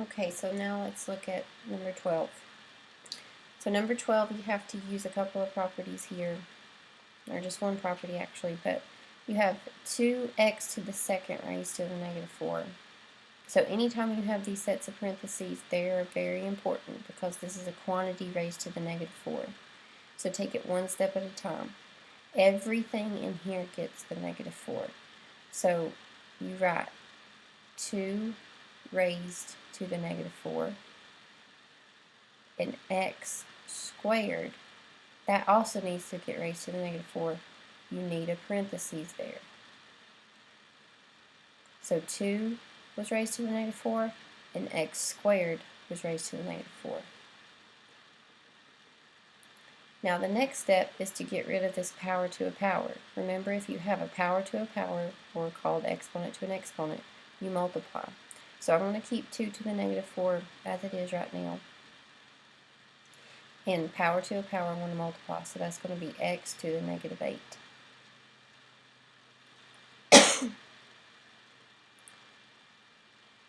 Okay, so now let's look at number 12. So number 12, you have to use a couple of properties here, or just one property actually, but you have 2x to the second raised to the negative 4. So anytime you have these sets of parentheses, they're very important because this is a quantity raised to the negative 4. So take it one step at a time. Everything in here gets the negative 4. So you write 2 raised to the negative 4, and x squared, that also needs to get raised to the negative 4. You need a parentheses there. So 2 was raised to the negative 4, and x squared was raised to the negative 4. Now the next step is to get rid of this power to a power. Remember, if you have a power to a power, or called exponent to an exponent, you multiply. So I'm going to keep 2 to the negative 4 as it is right now. And power to a power, I'm going to multiply, so that's going to be x to the negative 8.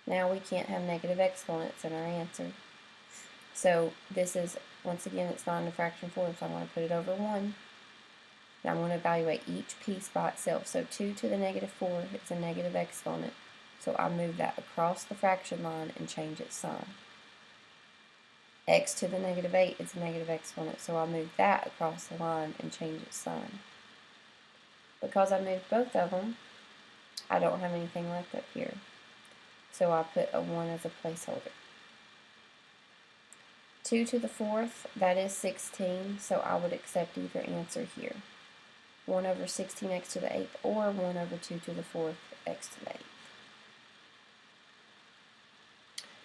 Now we can't have negative exponents in our answer. So this is, once again, it's not in a fraction form, so I'm going to put it over 1. And I'm going to evaluate each piece by itself. So 2 to the negative 4 is a negative exponent. So I move that across the fraction line and change its sign. X to the negative 8 is a negative exponent, so I'll move that across the line and change its sign. Because I moved both of them, I don't have anything left up here. So I put a 1 as a placeholder. 2 to the 4th, that is 16, so I would accept either answer here. 1 over 16x to the 8th, or 1 over 2 to the 4th, x to the 8th.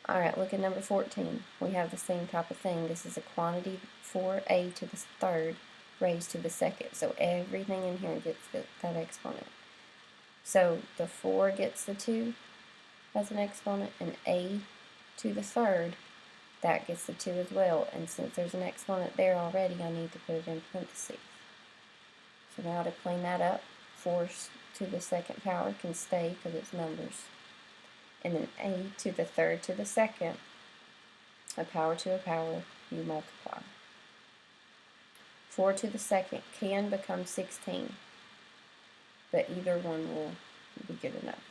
Alright, look at number 14. We have the same type of thing. This is a quantity 4a to the 3rd raised to the 2nd. So everything in here gets that exponent. So the 4 gets the 2 as an exponent, and a to the 3rd, that gets the 2 as well. And since there's an exponent there already, I need to put it in parentheses. So now to clean that up, 4 to the 2nd power can stay because it's numbers. And then a to the 3rd to the 2nd, a power to a power, you multiply. 4 to the 2nd can become 16, but either one will be good enough.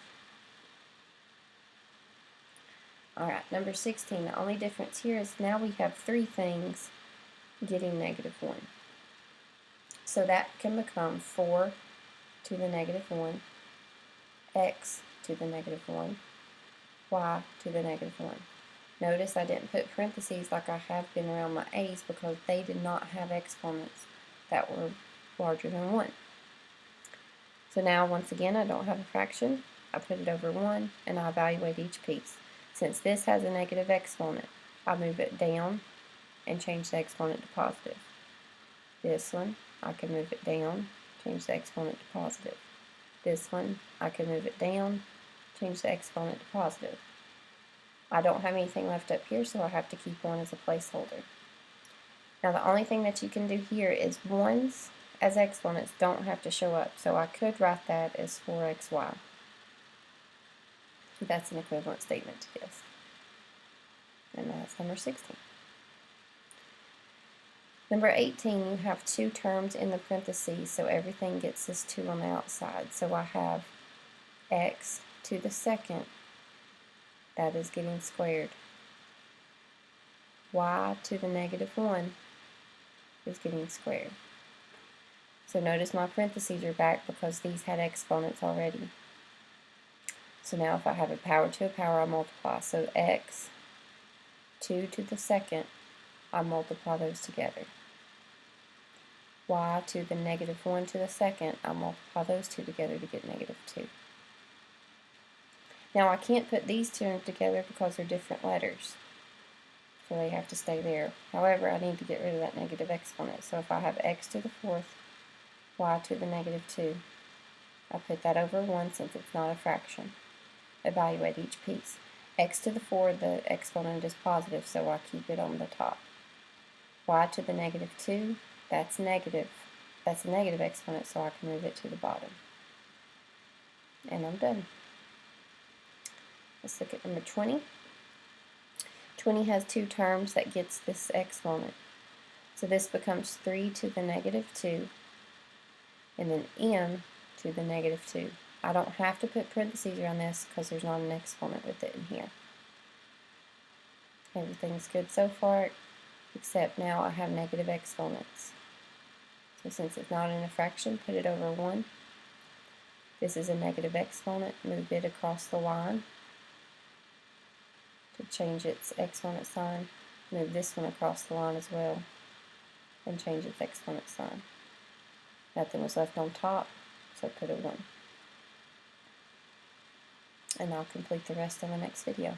Alright, number 16, the only difference here is now we have 3 things getting negative 1. So that can become 4 to the negative 1, x to the negative 1, y to the negative 1. Notice I didn't put parentheses like I have been around my a's because they did not have exponents that were larger than 1. So now, once again, I don't have a fraction. I put it over 1, and I evaluate each piece. Since this has a negative exponent, I move it down and change the exponent to positive. This one, I can move it down, change the exponent to positive. This one, I can move it down, change the exponent to positive. I don't have anything left up here, so I have to keep 1 as a placeholder. Now the only thing that you can do here is 1s as exponents don't have to show up, so I could write that as 4xy. That's an equivalent statement to this. And that's number 16. Number 18, you have 2 terms in the parentheses, so everything gets this 2 on the outside. So I have x to the 2nd, that is getting squared. Y to the negative 1 is getting squared. So notice my parentheses are back because these had exponents already. So now if I have a power to a power, I multiply. So x, 2 to the 2nd, I multiply those together. Y to the negative 1 to the 2nd, I multiply those two together to get negative 2. Now I can't put these two together because they're different letters, so they have to stay there. However, I need to get rid of that negative exponent. So if I have x to the 4th, y to the negative 2, I put that over 1 since it's not a fraction. Evaluate each piece. X to the 4, the exponent is positive, so I keep it on the top. Y to the negative 2, that's negative. That's a negative exponent, so I can move it to the bottom. And I'm done. Let's look at number 20. 20 has two terms, that gets this exponent. So this becomes 3 to the negative 2, and then m to the negative 2. I don't have to put parentheses around this because there's not an exponent with it in here. Everything's good so far, except now I have negative exponents. So since it's not in a fraction, put it over 1. This is a negative exponent, move it across the line to change its exponent sign. Move this one across the line as well and change its exponent sign. Nothing was left on top, so put a 1. And I'll complete the rest in the next video.